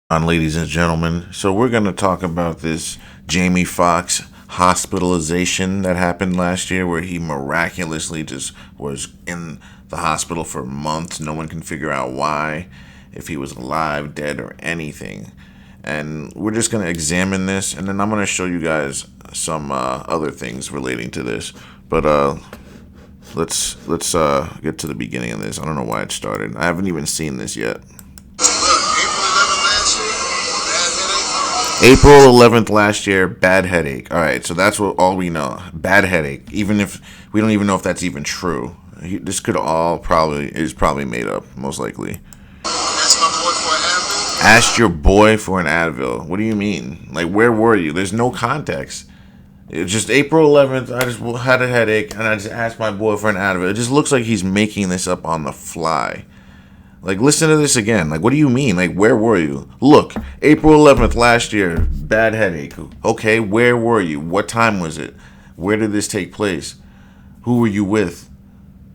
Ladies and gentlemen. So we're going to talk about this Jamie Foxx hospitalization that happened last year, where he miraculously just was in the hospital for months. No one can figure out why, if he was alive, dead, or anything. And we're just going to examine this, and then I'm going to show you guys some other things relating to this. But let's get to the beginning of this. I don't know why it started. I haven't even seen this yet. April 11th last year, bad headache. All right, so that's all we know. Bad headache. Even if we don't even know if that's even true. This could all probably made up, most likely. Asked my boy for an Advil. Asked your boy for an Advil. What do you mean? Like, where were you? There's no context. It's just April 11th. I just had a headache, and I just asked my boy for an Advil. It just looks like he's making this up on the fly. Like, listen to this again. Like, what do you mean? Like, where were you? Look, April 11th last year, bad headache. Okay, where were you? What time was it? Where did this take place? Who were you with?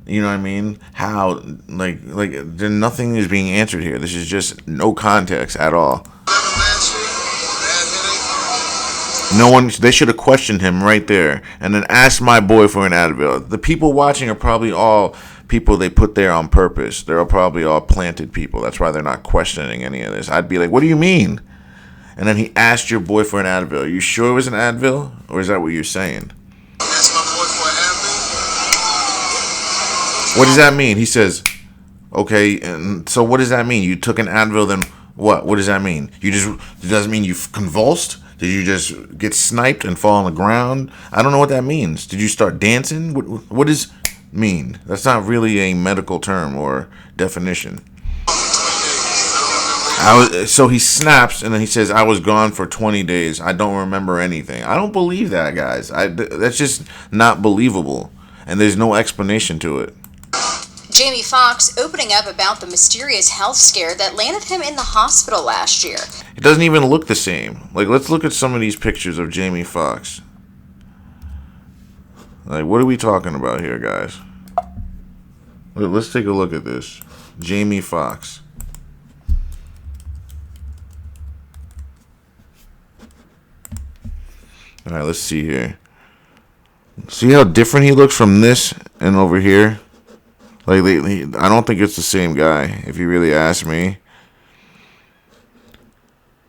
You know what I mean? How? Then nothing is being answered here. This is just no context at all. No one, they should have questioned him right there and then asked my boy for an Advil. The people watching are probably all people they put there on purpose. They're probably all planted people. That's why they're not questioning any of this. I'd be like, what do you mean? And then he asked your boy for an Advil. Are you sure it was an Advil? Or is that what you're saying? Asked my boy for an Advil. What does that mean? He says, okay, and so what does that mean? You took an Advil, then what? What does that mean? It doesn't mean you convulsed? Did you just get sniped and fall on the ground? I don't know what that means. Did you start dancing? What does mean? That's not really a medical term or definition. So he snaps and then he says, I was gone for 20 days. I don't remember anything. I don't believe that, guys. That's just not believable. And there's no explanation to it. Jamie Foxx opening up about the mysterious health scare that landed him in the hospital last year. It doesn't even look the same. Like, let's look at some of these pictures of Jamie Foxx. Like, what are we talking about here, guys? Let's take a look at this. Jamie Foxx. All right, let's see here. See how different he looks from this and over here? Like, I don't think it's the same guy, if you really ask me.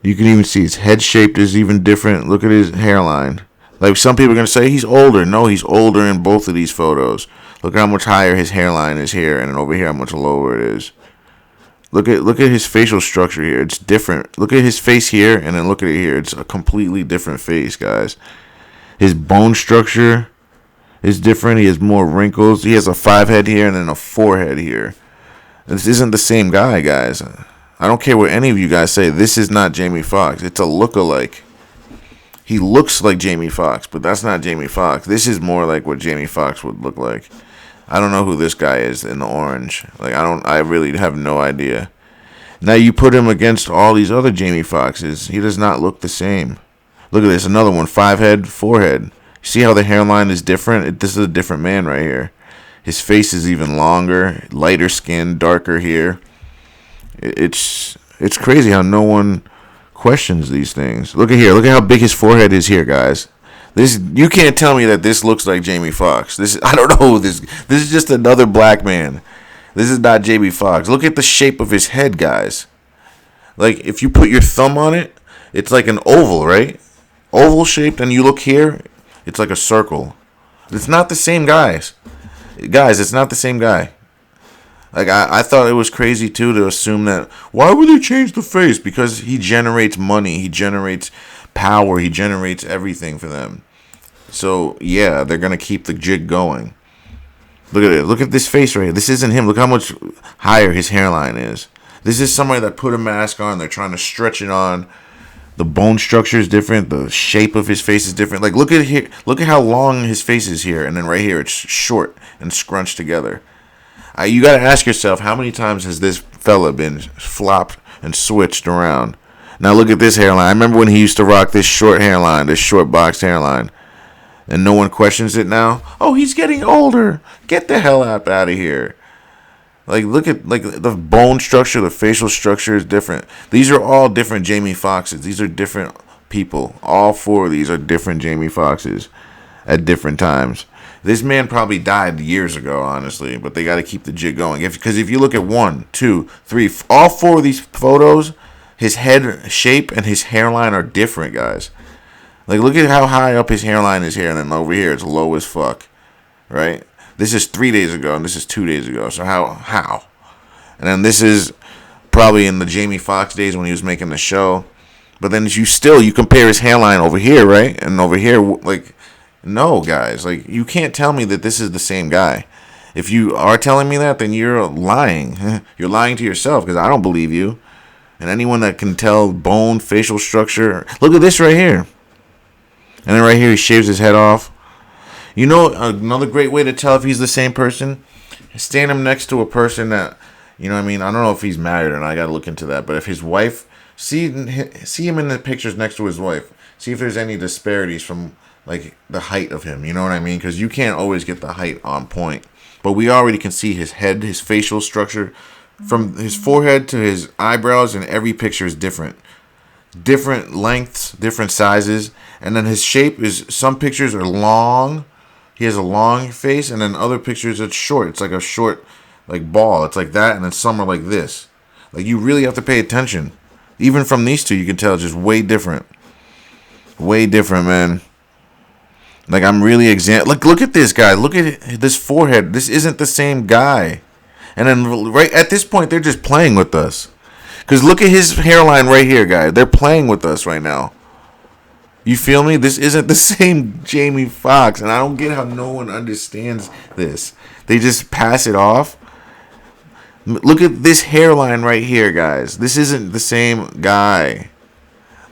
You can even see his head shape is even different. Look at his hairline. Like, some people are going to say he's older. No, he's older in both of these photos. Look how much higher his hairline is here, and then over here how much lower it is. Look at his facial structure here. It's different. Look at his face here, and then look at it here. It's a completely different face, guys. His bone structure is different. He has more wrinkles. He has a 5 head here and then a 4 head here. This isn't the same guy, guys. I don't care what any of you guys say. This is not Jamie Foxx. It's a look-alike. He looks like Jamie Foxx, but that's not Jamie Foxx. This is more like what Jamie Foxx would look like. I don't know who this guy is in the orange. Like, I really have no idea. Now you put him against all these other Jamie Foxxes. He does not look the same. Look at this. Another one. 5 head, 4 head. See how the hairline is different? This is a different man right here. His face is even longer, lighter skin, darker hair. It's crazy how no one questions these things. Look at here. Look at how big his forehead is here, guys. You can't tell me that this looks like Jamie Foxx. I don't know who this. This is just another black man. This is not Jamie Foxx. Look at the shape of his head, guys. Like, if you put your thumb on it, it's like an oval, right? Oval shaped, and you look here, it's like a circle. It's not the same guys. Guys, it's not the same guy. Like, I thought it was crazy, too, to assume that, why would they change the face? Because he generates money. He generates power. He generates everything for them. So, yeah, they're going to keep the jig going. Look at it. Look at this face right here. This isn't him. Look how much higher his hairline is. This is somebody that put a mask on. They're trying to stretch it on. The bone structure is different. The shape of his face is different. Like, look at here. Look at how long his face is here. And then right here, it's short and scrunched together. You got to ask yourself, how many times has this fella been flopped and switched around? Now look at this hairline. I remember when he used to rock this short hairline, this short boxed hairline. And no one questions it now. Oh, he's getting older. Get the hell out of here. Like, look at like the bone structure, the facial structure is different. These are all different Jamie Foxxes. These are different people. All four of these are different Jamie Foxxes at different times. This man probably died years ago, honestly, but they got to keep the jig going. Because if you look at 1, 2, 3, all four of these photos, his head shape and his hairline are different, guys. Like, look at how high up his hairline is here, and then over here it's low as fuck, right? This is 3 days ago, and this is 2 days ago. So how? And then this is probably in the Jamie Foxx days when he was making the show. But then you compare his hairline over here, right? And over here, like, no, guys. Like, you can't tell me that this is the same guy. If you are telling me that, then you're lying. You're lying to yourself, because I don't believe you. And anyone that can tell bone, facial structure. Look at this right here. And then right here, he shaves his head off. You know, another great way to tell if he's the same person? Stand him next to a person that, you know what I mean? I don't know if he's married or not. I got to look into that. But if his wife, see him in the pictures next to his wife. See if there's any disparities from, like, the height of him. You know what I mean? Because you can't always get the height on point. But we already can see his head, his facial structure. From his forehead to his eyebrows, and every picture is different. Different lengths, different sizes. And then his shape is, some pictures are long. He has a long face, and then other pictures it's short. It's like a short, like, ball. It's like that, and then some are like this. Like, you really have to pay attention. Even from these two, you can tell it's just way different. Way different, man. Like, I'm really look at this guy. Look at this forehead. This isn't the same guy. And then right at this point, they're just playing with us. Because look at his hairline right here, guys. They're playing with us right now. You feel me? This isn't the same Jamie Foxx, and I don't get how no one understands this. They just pass it off. Look at this hairline right here, guys. This isn't the same guy.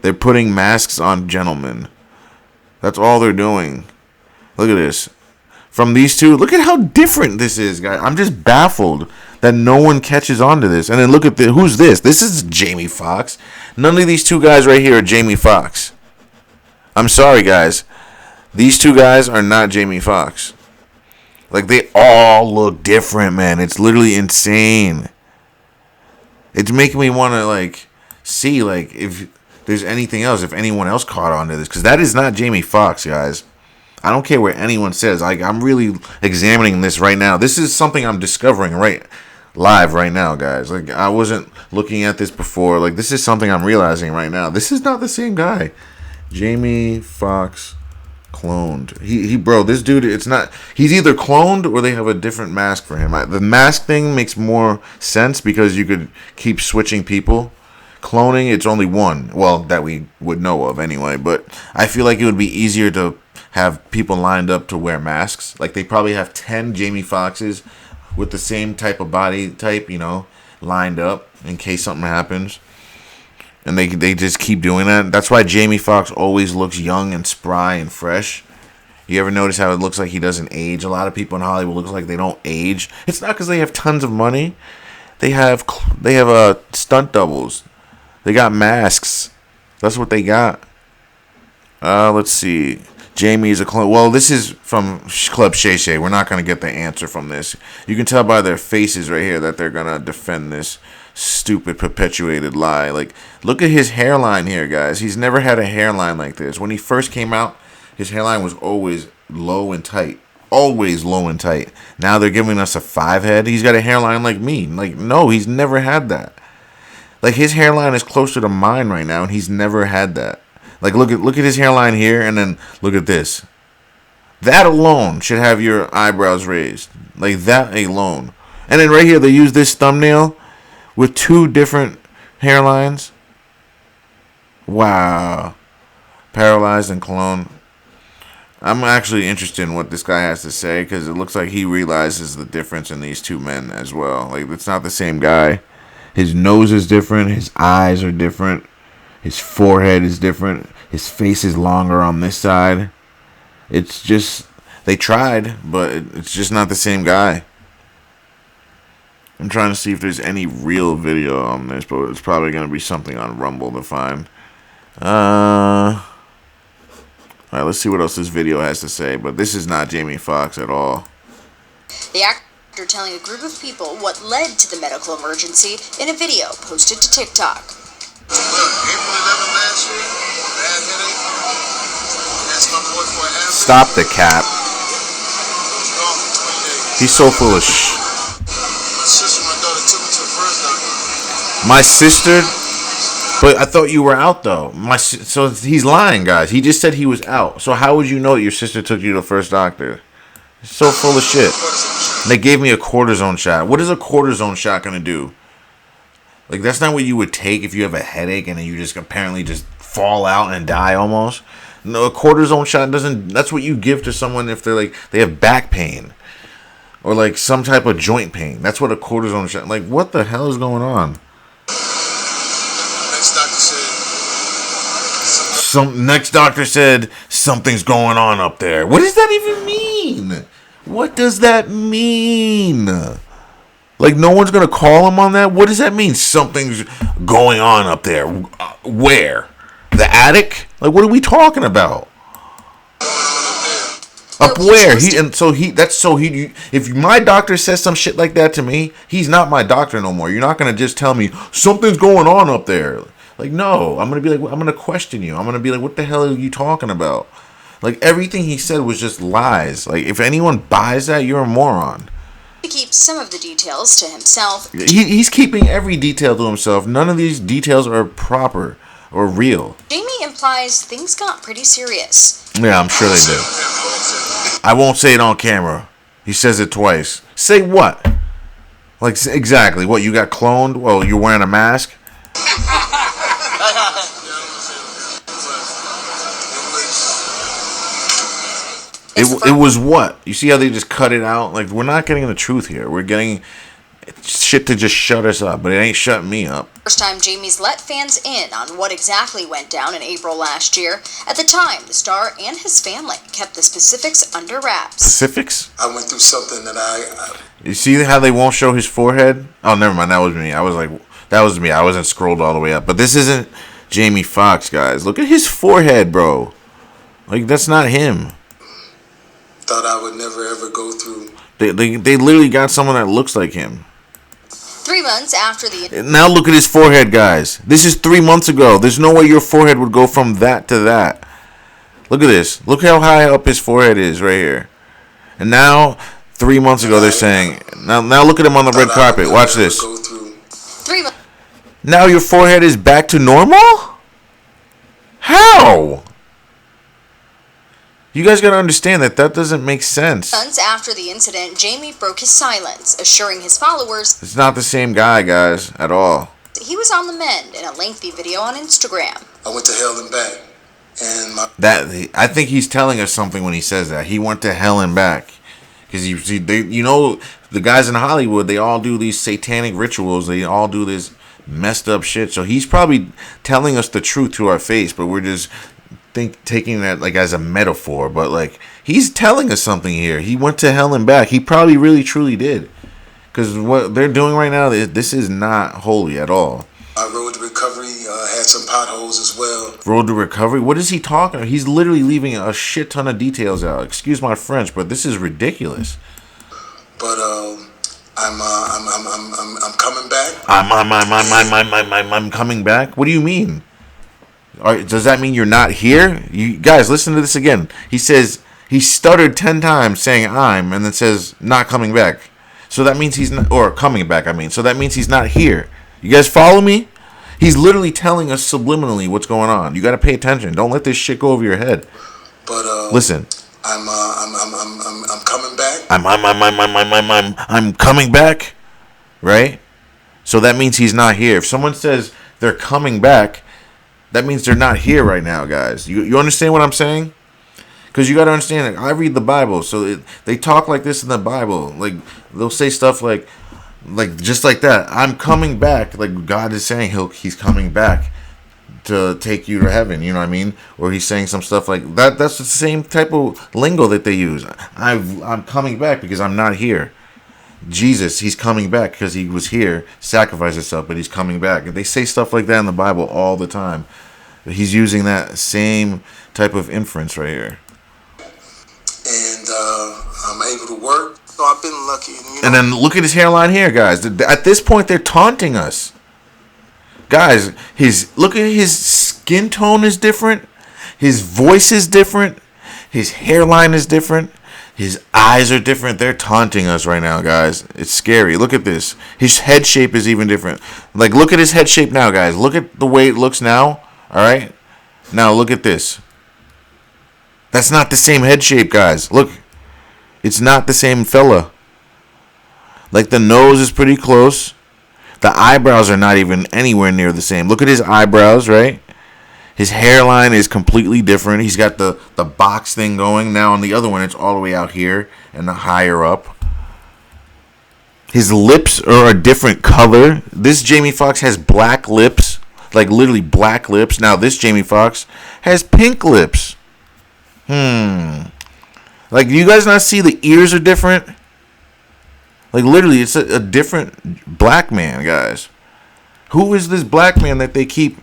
They're putting masks on gentlemen. That's all they're doing. Look at this. From these two, look at how different this is, guys. I'm just baffled that no one catches on to this. And then look at who's this? This is Jamie Foxx. None of these two guys right here are Jamie Foxx. I'm sorry, guys. These two guys are not Jamie Foxx. Like, they all look different, man. It's literally insane. It's making me want to, like, see, like, if there's anything else, if anyone else caught on to this. Because that is not Jamie Foxx, guys. I don't care what anyone says. Like, I'm really examining this right now. This is something I'm discovering live right now, guys. Like, I wasn't looking at this before. Like, this is something I'm realizing right now. This is not the same guy. Jamie Foxx cloned. Bro, this dude, it's not, he's either cloned or they have a different mask for him. The mask thing makes more sense because you could keep switching people. Cloning, it's only one. Well, that we would know of anyway. But I feel like it would be easier to have people lined up to wear masks. Like, they probably have 10 Jamie Foxxes with the same type of body type, you know, lined up in case something happens. And they just keep doing that. That's why Jamie Foxx always looks young and spry and fresh. You ever notice how it looks like he doesn't age? A lot of people in Hollywood looks like they don't age. It's not because they have tons of money. They have stunt doubles. They got masks. That's what they got. Let's see. Jamie's a clone. Well, this is from Club Shay Shay. We're not going to get the answer from this. You can tell by their faces right here that they're going to defend this stupid perpetuated lie. Like, look at his hairline here, guys. He's never had a hairline like this. When he first came out, his hairline was always low and tight. Always low and tight. Now they're giving us a 5 head. He's got a hairline like me. Like, no, he's never had that. Like, his hairline is closer to mine right now, and he's never had that. Like, look at his hairline here, and then look at this. That alone should have your eyebrows raised. Like, that alone. And then right here, they use this thumbnail with 2 different hairlines. Wow. Paralyzed and clone. I'm actually interested in what this guy has to say, because it looks like he realizes the difference in these two men as well. Like, it's not the same guy. His nose is different. His eyes are different. His forehead is different. His face is longer on this side. It's just, they tried, but it's just not the same guy. I'm trying to see if there's any real video on this, but it's probably going to be something on Rumble to find. Alright, let's see what else this video has to say. But this is not Jamie Foxx at all. The actor after telling a group of people what led to the medical emergency in a video posted to TikTok. Look, April 11th last year, bad headache. Asked my boy for a half. Stop the cap. Was gone for 20 days. He's so full of shh. My sister and my daughter took me to the first doctor. My sister? But I thought you were out, though. So he's lying, guys. He just said he was out. So how would you know your sister took you to the first doctor? He's so full of shit. They gave me a cortisone shot. What is a cortisone shot going to do? Like, that's not what you would take if you have a headache and then you just apparently just fall out and die almost. No, a cortisone shot doesn't... That's what you give to someone if they're like... They have back pain. Or like some type of joint pain. That's what a cortisone shot... Like, what the hell is going on? Next doctor said something's going on up there. What does that even mean? What does that mean? Like, no one's gonna call him on that? What does that mean? Something's going on up there. Where? The attic? Like, what are we talking about? Up where? If my doctor says some shit like that to me, he's not my doctor no more. You're not gonna just tell me something's going on up there. Like, no, I'm going to be like, I'm going to question you. I'm going to be like, what the hell are you talking about? Like, everything he said was just lies. Like, if anyone buys that, you're a moron. He keeps some of the details to himself. He's keeping every detail to himself. None of these details are proper or real. Jamie implies things got pretty serious. Yeah, I'm sure they do. I won't say it on camera. He says it twice. Say what? Like, exactly. What, you got cloned? Well, you're wearing a mask? It was what? You see how they just cut it out? Like, we're not getting the truth here. We're getting shit to just shut us up, but it ain't shutting me up. First time Jamie's let fans in on what exactly went down in April last year. At the time, the star and his family kept the specifics under wraps. Specifics? I went through something that You see how they won't show his forehead? Oh, never mind. That was me. I was like, that was me. I wasn't scrolled all the way up. But this isn't Jamie Foxx, guys. Look at his forehead, bro. Like, that's not him. Thought I would never ever go through. They literally got someone that looks like him. 3 months after the... Now look at his forehead, guys. This is 3 months ago. There's no way your forehead would go from that to that. Look at this. Look how high up his forehead is right here. And now, 3 months ago, they're saying... Now look at him on the red carpet. Watch this. 3 months... Now your forehead is back to normal? How? You guys gotta understand that doesn't make sense. Months after the incident, Jamie broke his silence, assuring his followers It's not the same guy, guys, at all. he was on the mend in a lengthy video on Instagram. I went to hell and back, and I think he's telling us something when he says that. He went to hell and back. Because you see, the guys in Hollywood, they all do these satanic rituals. They all do this messed up shit. So he's probably telling us the truth to our face, but we're just taking that like as a metaphor. But like, he's telling us something here. He went to hell and back. He probably really truly did. Because what they're doing right now, this is not holy at all. My road to recovery had some potholes as well. Road to recovery? What is he talking about? He's literally leaving a shit ton of details out. Excuse my French, but this is ridiculous. But I'm coming back. I'm coming back. What do you mean? Does that mean you're not here? You guys, listen to this again. He says he stuttered 10 times saying I'm, and then says not coming back. So that means he's not, or coming back. I mean, so that means he's not here. You guys follow me? He's literally telling us subliminally what's going on. You got to pay attention. Don't let this shit go over your head. But listen. I'm coming back. I'm coming back. Right? So that means he's not here. If someone says they're coming back, that means they're not here right now, guys. You understand what I'm saying? Because you got to understand, I read the Bible, so they talk like this in the Bible. Like, they'll say stuff like just like that. I'm coming back. Like, God is saying he's coming back to take you to heaven. You know what I mean? Or he's saying some stuff like that. That's the same type of lingo that they use. I'm coming back because I'm not here. Jesus, he's coming back because he was here, sacrificed himself, but he's coming back. They say stuff like that in the Bible all the time. He's using that same type of inference right here. And I'm able to work. So I've been lucky. And then look at his hairline here, guys. At this point, they're taunting us. Guys, look at his skin tone is different. His voice is different. His hairline is different. His eyes are different. They're taunting us right now, guys. It's scary. Look at this. His head shape is even different. Like, look at his head shape now, guys. Look at the way it looks now. All right? Now, look at this. That's not the same head shape, guys. Look. It's not the same fella. Like, the nose is pretty close. The eyebrows are not even anywhere near the same. Look at his eyebrows, right? His hairline is completely different. He's got the box thing going. Now on the other one, it's all the way out here and the higher up. His lips are a different color. This Jamie Foxx has black lips. Like, literally black lips. Now this Jamie Foxx has pink lips. Like, do you guys not see the ears are different? Like, literally, it's a different black man, guys. Who is this black man that they keep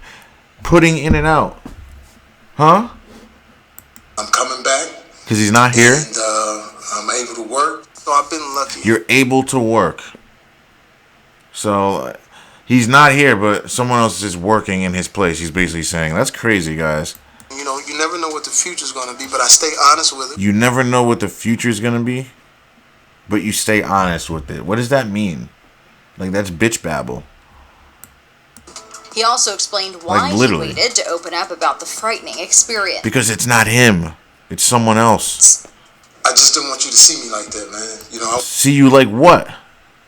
putting in and out? Huh? I'm coming back. Because he's not here? And I'm able to work. So I've been lucky. You're able to work. So, he's not here, but someone else is working in his place. He's basically saying, that's crazy, guys. You know, you never know what the future's going to be, but I stay honest with it. You never know what the future's going to be, but you stay honest with it. What does that mean? Like, that's bitch babble. He also explained why he waited to open up about the frightening experience. Because it's not him. It's someone else. I just didn't want you to see me like that, man. You know, see you like what?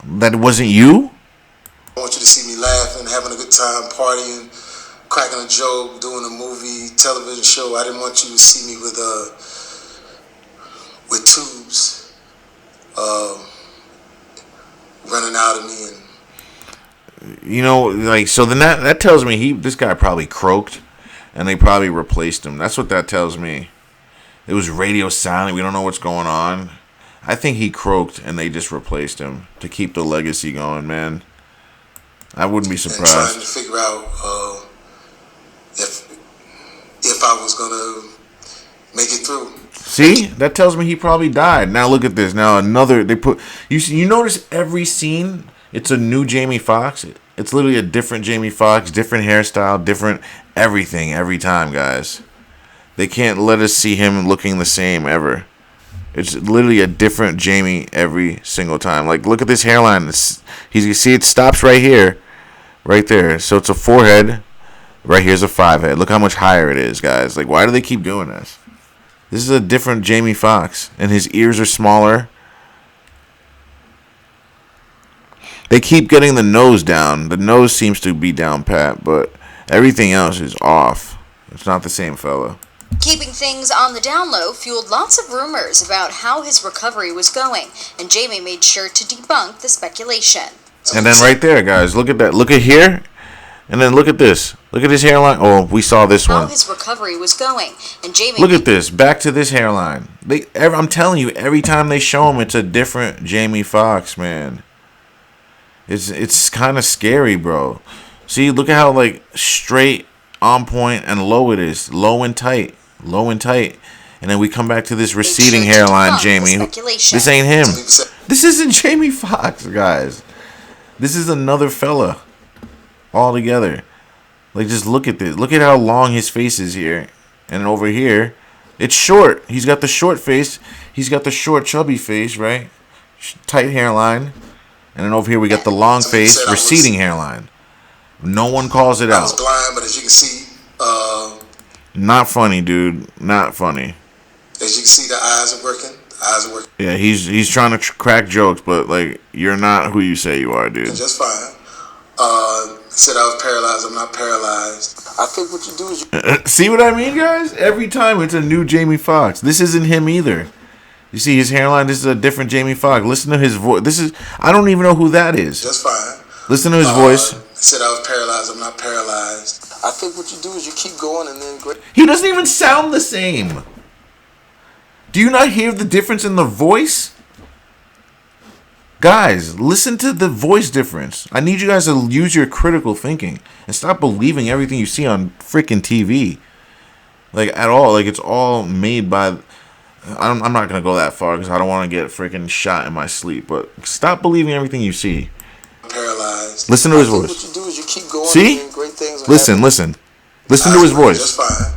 That wasn't you? I want you to see me laughing, having a good time, partying, cracking a joke, doing a movie, television show. I didn't want you to see me with tubes running out of me. And you know, like, so then that tells me this guy probably croaked, and they probably replaced him. That's what that tells me. It was radio silent. We don't know what's going on. I think he croaked, and they just replaced him to keep the legacy going, man. I wouldn't be surprised. And trying to figure out if I was gonna make it through. See, that tells me he probably died. Now look at this. Now you notice every scene, it's a new Jamie Foxx. It's literally a different Jamie Foxx, different hairstyle, different everything every time, guys. They can't let us see him looking the same ever. It's literally a different Jamie every single time. Like, look at this hairline. You see it stops right here, right there. So it's a 4-head. Right here's a 5-head. Look how much higher it is, guys. Like, why do they keep doing this? This is a different Jamie Foxx, and his ears are smaller. They keep getting the nose down. The nose seems to be down pat, but everything else is off. It's not the same fella. Keeping things on the down low fueled lots of rumors about how his recovery was going, and Jamie made sure to debunk the speculation. And then right there, guys, look at that. Look at here, and then look at this. Look at his hairline. Oh, we saw this one. How his recovery was going, and Jamie. Look at this. Back to this hairline. I'm telling you, every time they show him, it's a different Jamie Foxx, man. It's kind of scary, bro. See, look at how, like, straight, on point, and low it is. Low and tight. Low and tight. And then we come back to this receding hairline, Jamie. This ain't him. This isn't Jamie Foxx, guys. This is another fella altogether. Like, just look at this. Look at how long his face is here. And over here, it's short. He's got the short face. He's got the short, chubby face, right? Tight hairline. And then over here, we got the long face, receding hairline. No one calls it out. I was blind, but as you can see... not funny, dude. Not funny. As you can see, the eyes are working. The eyes are working. Yeah, he's trying to crack jokes, but, like, you're not who you say you are, dude. Just fine. Said I was paralyzed. I'm not paralyzed. I think what you do is see what I mean, guys? Every time it's a new Jamie Foxx. This isn't him either. You see his hairline? This is a different Jamie Foxx. Listen to his voice. I don't even know who that is. Just fine. Listen to his voice. Said I was paralyzed. I'm not paralyzed. I think what you do is you keep going and then... He doesn't even sound the same. Do you not hear the difference in the voice? Guys, listen to the voice difference. I need you guys to use your critical thinking and stop believing everything you see on freaking TV. Like, at all. Like, it's all made by I'm not gonna go that far because I don't want to get freaking shot in my sleep. But stop believing everything you see. Paralyzed. Listen to his What voice. you do is you keep going. See? And great things will Listen, happen. listen to his voice. Just fine.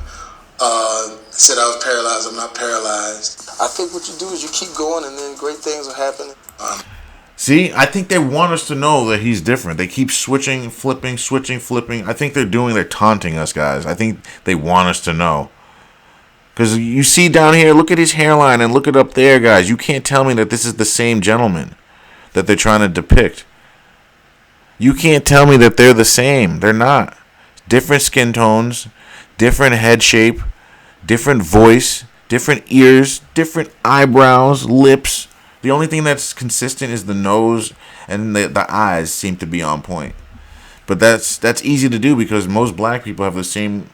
Said I was paralyzed. I'm not paralyzed. I think what you do is you keep going, and then great things will happen. See, I think they want us to know that he's different. They keep switching, flipping. I think they're taunting us, guys. I think they want us to know. Because you see down here, look at his hairline and look it up there, guys. You can't tell me that this is the same gentleman that they're trying to depict. You can't tell me that they're the same. They're not. Different skin tones, different head shape, different voice, different ears, different eyebrows, lips. The only thing that's consistent is the nose and the eyes seem to be on point. But that's easy to do because most black people have the same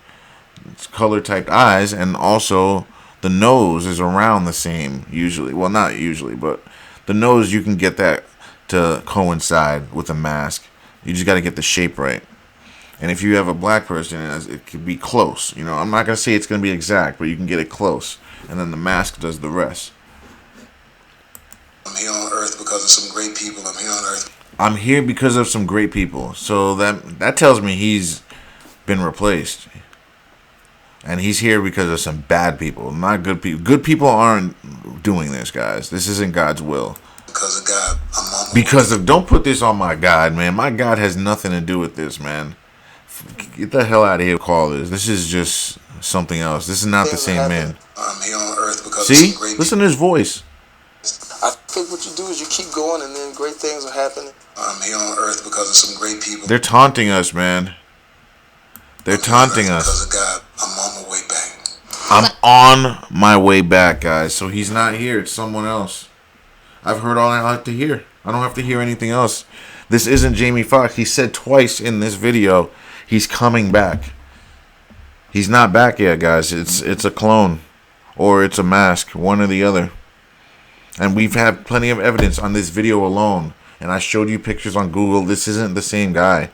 color typed eyes, and also the nose is around the same usually. Well, not usually, but the nose, you can get that to coincide with a mask. You just got to get the shape right. And if you have a black person, it could be close. You know, I'm not going to say it's going to be exact, but you can get it close. And then the mask does the rest. I'm here on Earth because of some great people. I'm here on Earth. I'm here because of some great people. So that tells me he's been replaced. And he's here because of some bad people, not good people. Good people aren't doing this, guys. This isn't God's will. Because of God, don't put this on my God, man. My God has nothing to do with this, man. Get the hell out of here. Call this. This is just something else. This is not the same man. I'm here on Earth because see, of some great listen to his voice. I think what you do is you keep going, and then great things will happen. I'm here on Earth because of some great people. They're taunting us, man. They're taunting us. Because of God, I'm on my way back. I'm on my way back, guys. So he's not here. It's someone else. I've heard all I like to hear. I don't have to hear anything else. This isn't Jamie Foxx. He said twice in this video he's coming back. He's not back yet, guys. It's a clone. Or it's a mask. One or the other. And we've had plenty of evidence on this video alone. And I showed you pictures on Google. This isn't the same guy.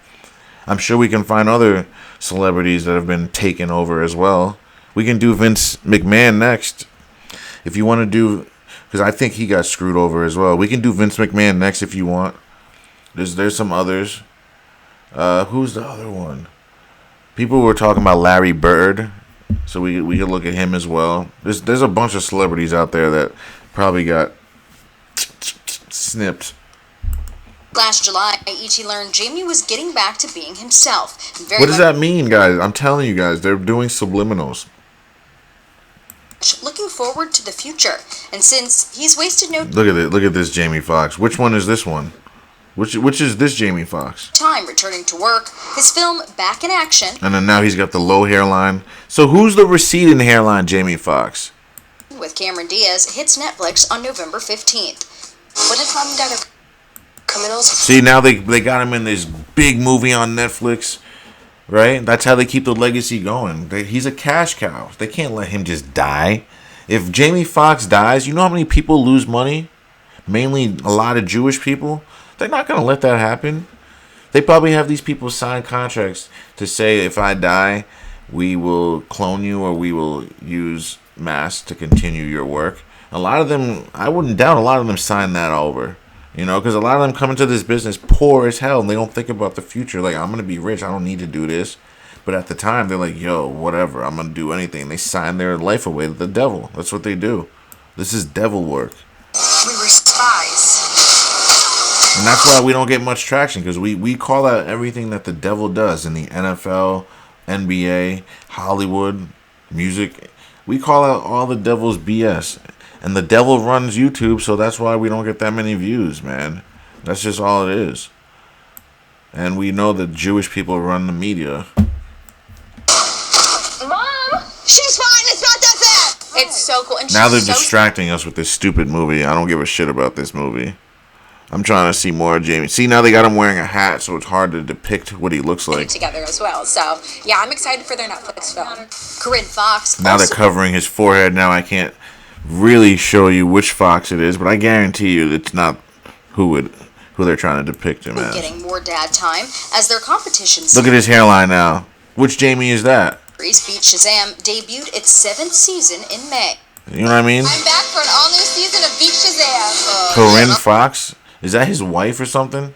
I'm sure we can find other celebrities that have been taken over as well. We can do Vince McMahon next. If you want to do... Because I think he got screwed over as well. We can do Vince McMahon next if you want. There's some others. Who's the other one? People were talking about Larry Bird. So we could look at him as well. There's a bunch of celebrities out there that probably got snipped. Last July, E.T. learned Jamie was getting back to being himself. What does that mean, guys? I'm telling you guys, they're doing subliminals. Looking forward to the future, and since he's wasted no Look at this Jamie Foxx. Which one is this one? Which is this Jamie Foxx? time returning to work, his film Back in Action, And then now he's got the low hairline. So who's the receding hairline Jamie Foxx? with Cameron Diaz, hits Netflix on November 15th. What if I'm done with criminals? See, now they got him in this big movie on Netflix, right? That's how they keep the legacy going. He's a cash cow. They can't let him just die. If Jamie Foxx dies, you know how many people lose money? Mainly a lot of Jewish people. They're not going to let that happen. They probably have these people sign contracts to say, if I die, we will clone you or we will use masks to continue your work. A lot of them, I wouldn't doubt a lot of them sign that over. You know, because a lot of them come into this business poor as hell and they don't think about the future. Like, I'm going to be rich. I don't need to do this. But at the time, they're like, yo, whatever. I'm going to do anything. They sign their life away to the devil. That's what they do. This is devil work. We were spies. And that's why we don't get much traction, because we call out everything that the devil does in the NFL, NBA, Hollywood, music. We call out all the devil's BS. And the devil runs YouTube, so that's why we don't get that many views, man. That's just all it is. And we know that Jewish people run the media. Mom! She's fine! It's not that bad! It's so cool. And Now they're she's so distracting us with this stupid movie. I don't give a shit about this movie. I'm trying to see more of Jamie. See, now they got him wearing a hat, so it's hard to depict what he looks like. Together as well. So, yeah, I'm excited for their Netflix film. Corinne Foxx. Now they're covering his forehead. Now I can't really show you which Fox it is, but I guarantee you it's not who they're trying to depict him as. Getting more dad time as their competition Look at his hairline now. Which Jamie is that? series Beat Shazam debuted its 7th season in May. You know what I mean? I'm back for an all-new season of Beat Shazam. Corinne Foxx. Is that his wife or something?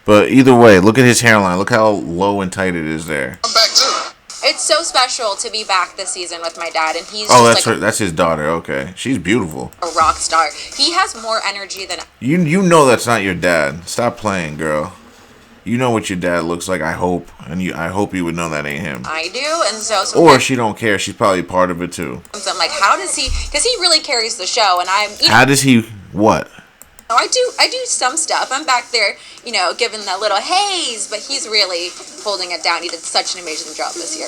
But either way, look at his hairline. Look how low and tight it is there. I'm back too. It's so special to be back this season with my dad, and he's Oh, just that's her. That's his daughter. Okay, she's beautiful. a rock star. He has more energy than You know that's not your dad. Stop playing, girl. You know what your dad looks like. I hope, I hope you would know that ain't him. I do, and so Or sometimes she don't care. She's probably part of it too. I'm like, how does he? Because he really carries the show, and How does he? What? I do some stuff. I'm back there, giving that little haze, but he's really holding it down. He did such an amazing job this year.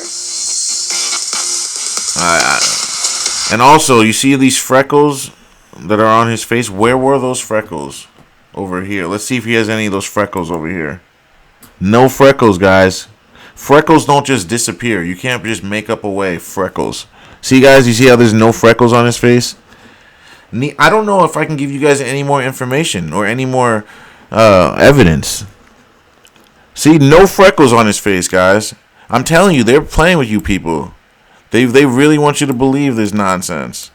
And also, you see these freckles that are on his face? Where were those freckles? Over here. Let's see if he has any of those freckles over here. No freckles, guys. Freckles don't just disappear. You can't just make up away freckles. See, guys? You see how there's no freckles on his face? I don't know if I can give you guys any more information or any more evidence. See, no freckles on his face, guys. I'm telling you, they're playing with you people. They really want you to believe this nonsense.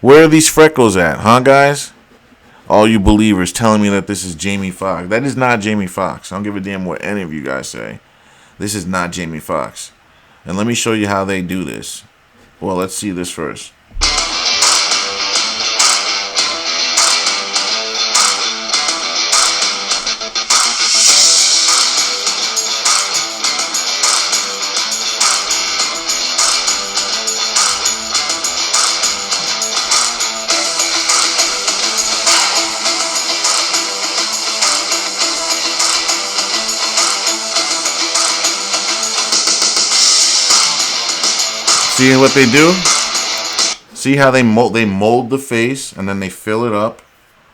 Where are these freckles at, huh, guys? All you believers telling me that this is Jamie Foxx. That is not Jamie Foxx. I don't give a damn what any of you guys say. This is not Jamie Foxx. And let me show you how they do this. Well, let's see this first. See what they do? See how they mold the face and then they fill it up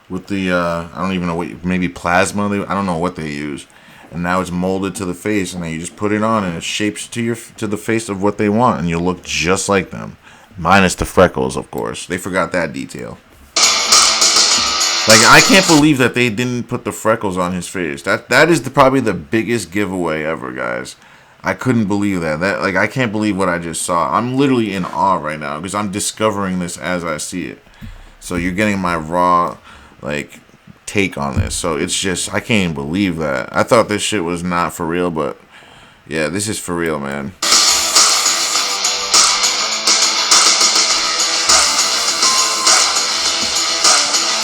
with the I don't even know what, maybe plasma. I don't know what they use, and now it's molded to the face, and then you just put it on and it shapes to the face of what they want, and you look just like them, minus the freckles, of course. They forgot that detail. Like, I can't believe that they didn't put the freckles on his face. That is probably the biggest giveaway ever, guys. I couldn't believe that. I can't believe what I just saw. I'm literally in awe right now because I'm discovering this as I see it. So you're getting my raw, take on this. So it's just, I can't even believe that. I thought this shit was not for real, but yeah, this is for real, man.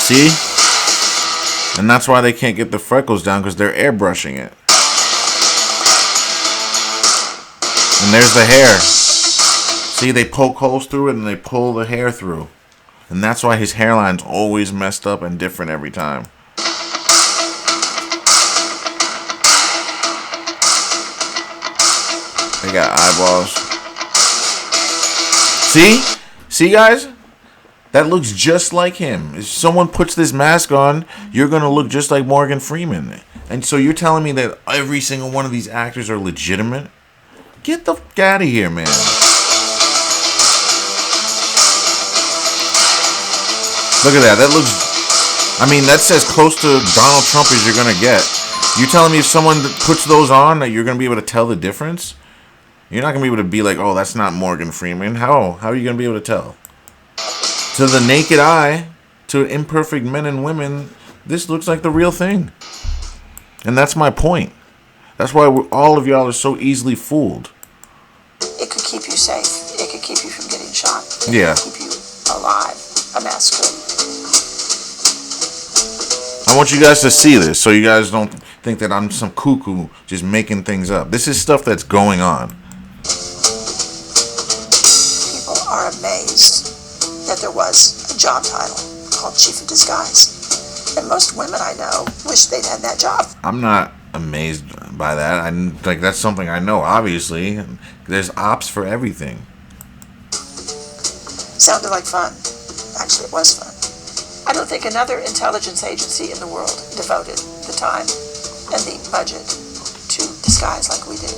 See? And that's why they can't get the freckles down, because they're airbrushing it. And there's the hair. See, they poke holes through it and they pull the hair through. And that's why his hairline's always messed up and different every time. They got eyeballs. See? See, guys? That looks just like him. If someone puts this mask on, you're going to look just like Morgan Freeman. And so you're telling me that every single one of these actors are legitimate? Get the fuck out of here, man. Look at that. That looks... I mean, that's as close to Donald Trump as you're going to get. You telling me if someone puts those on that you're going to be able to tell the difference? You're not going to be able to be like, oh, that's not Morgan Freeman. How are you going to be able to tell? To the naked eye, to imperfect men and women, this looks like the real thing. And that's my point. That's why all of y'all are so easily fooled. It could keep you safe. It could keep you from getting shot. Yeah. It could keep you alive. A mask could. I want you guys to see this so you guys don't think that I'm some cuckoo just making things up. This is stuff that's going on. People are amazed that there was a job title called Chief of Disguise. And most women I know wish they'd had that job. I'm not amazed by that. That's something I know, obviously. There's ops for everything. Sounded like fun. Actually, it was fun. I don't think another intelligence agency in the world devoted the time and the budget to disguise like we did.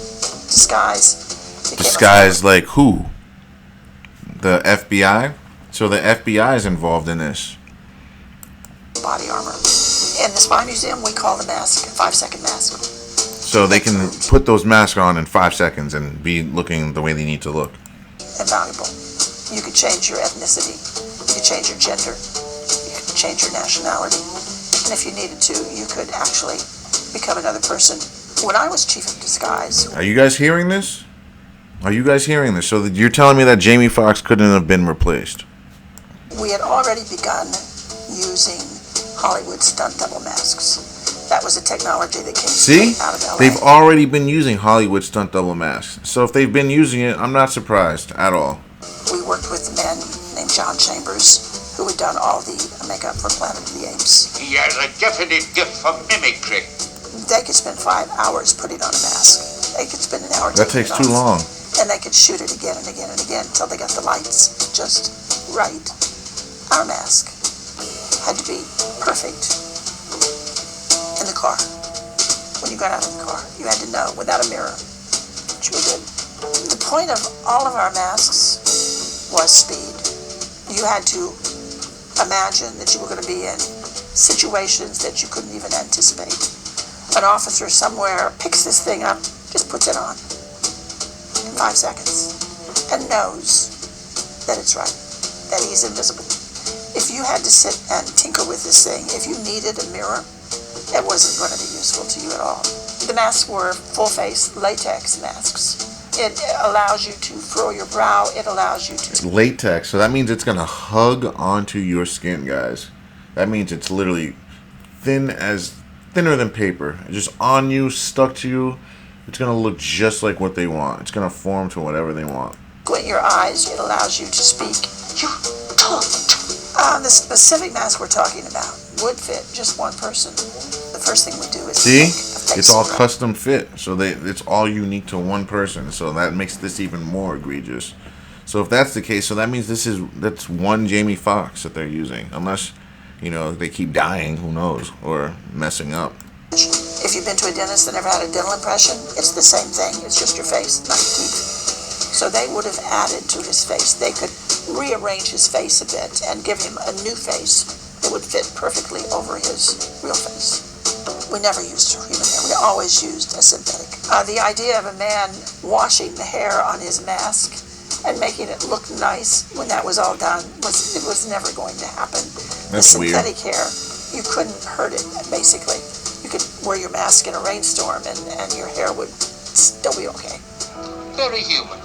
Disguise like who? The FBI? So the FBI is involved in this. Body armor. In the Spy Museum, we call the mask a 5-second mask. So they can put those masks on in 5 seconds and be looking the way they need to look. Invaluable. You could change your ethnicity. You could change your gender. You could change your nationality. And if you needed to, you could actually become another person. When I was chief of disguise... Are you guys hearing this? Are you guys hearing this? So you're telling me that Jamie Foxx couldn't have been replaced? We had already begun using Hollywood stunt double masks. That was a technology that came straight out of LA. They've already been using Hollywood stunt double masks. So if they've been using it, I'm not surprised at all. We worked with a man named John Chambers, who had done all the makeup for Planet of the Apes. He has a definite gift for mimicry. They could spend 5 hours putting on a mask. They could spend an hour That taking takes it too off. long. And they could shoot it again and again and again until they got the lights just right. Our mask had to be perfect in the car. When you got out of the car, you had to know without a mirror that you were good. The point of all of our masks was speed. You had to imagine that you were going to be in situations that you couldn't even anticipate. An officer somewhere picks this thing up, just puts it on in 5 seconds, and knows that it's right, that he's invisible. If you had to sit and tinker with this thing, if you needed a mirror, it wasn't going to be useful to you at all. The masks were full-face latex masks. It allows you to furrow your brow. It allows you to... Latex, so that means it's going to hug onto your skin, guys. That means it's literally thinner than paper. It's just on you, stuck to you. It's going to look just like what they want. It's going to form to whatever they want. Squint your eyes. It allows you to speak. You talked. The specific mask we're talking about would fit just one person. The first thing we do is See? make a face It's all scrub. custom fit. So it's all unique to one person. So that makes this even more egregious. So if that's the case, so that means that's one Jamie Foxx that they're using. Unless, they keep dying, who knows, or messing up. If you've been to a dentist that never had a dental impression, it's the same thing. It's just your face, not your teeth. So they would have added to his face. They could rearrange his face a bit and give him a new face that would fit perfectly over his real face. We never used human hair. We always used a synthetic. The idea of a man washing the hair on his mask and making it look nice when that was all done was never going to happen. That's the weird. synthetic hair, you couldn't hurt it, basically. You could wear your mask in a rainstorm and your hair would still be okay. Very human.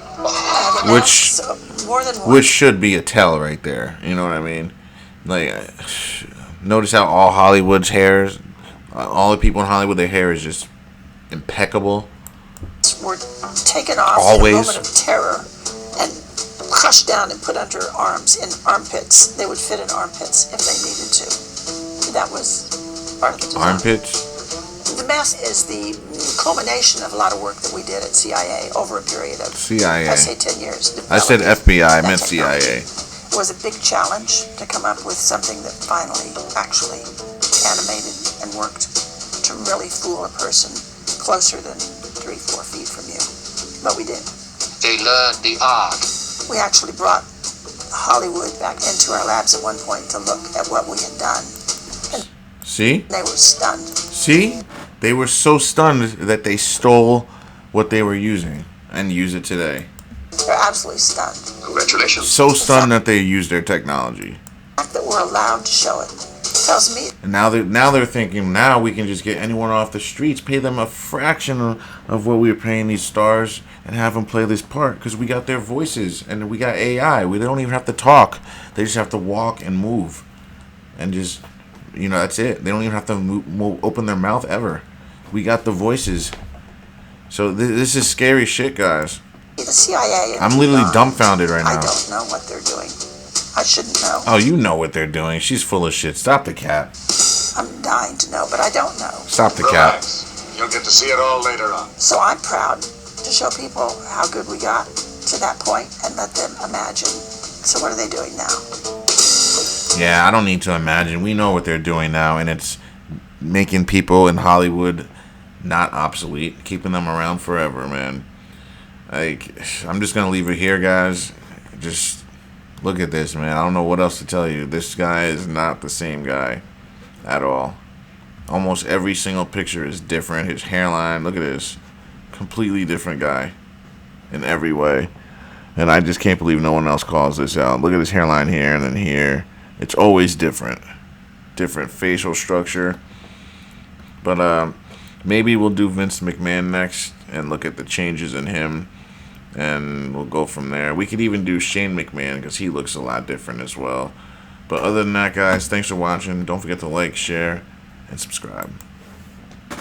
More than one. Which should be a tell right there. You know what I mean? Like, notice how all Hollywood's hairs, all the people in Hollywood, their hair is just impeccable. Were taken off Always. in a moment of terror and crushed down and put under arms in armpits. They would fit in armpits if they needed to. That was part of the design. Armpits? The mask is the culmination of a lot of work that we did at CIA over a period of, CIA. I say 10 years. I said FBI, I that meant technology. CIA. It was a big challenge to come up with something that finally actually animated and worked to really fool a person closer than 3-4 feet from you. But we did. They learned the art. We actually brought Hollywood back into our labs at one point to look at what we had done. And See? they were stunned. See? They were so stunned that they stole what they were using and use it today. They're absolutely stunned. Congratulations. So stunned that they used their technology. The fact that we're allowed to show it tells me And now they're thinking, now we can just get anyone off the streets, pay them a fraction of what we were paying these stars, and have them play this part because we got their voices and we got AI. They don't even have to talk; they just have to walk and move, and just that's it. They don't even have to open their mouth ever. We got the voices. So this is scary shit, guys. the CIA. I'm literally dumbfounded right now. I don't know what they're doing. I shouldn't know. Oh, you know what they're doing. She's full of shit. Stop the cat. I'm dying to know, but I don't know. Stop the cat. Relax. You'll get to see it all later on. So I'm proud to show people how good we got to that point and let them imagine. So what are they doing now? Yeah, I don't need to imagine. We know what they're doing now, and it's making people in Hollywood not obsolete, keeping them around forever, man. Like, I'm just gonna leave it here, guys. Just look at this, man. I don't know what else to tell you. This guy is not the same guy at all. Almost every single picture is different. His hairline, look at this. Completely different guy in every way. And I just can't believe no one else calls this out. Look at his hairline here and then here. It's always different. Different facial structure. But maybe we'll do Vince McMahon next and look at the changes in him. And we'll go from there. We could even do Shane McMahon because he looks a lot different as well. But other than that, guys, thanks for watching. Don't forget to like, share, and subscribe.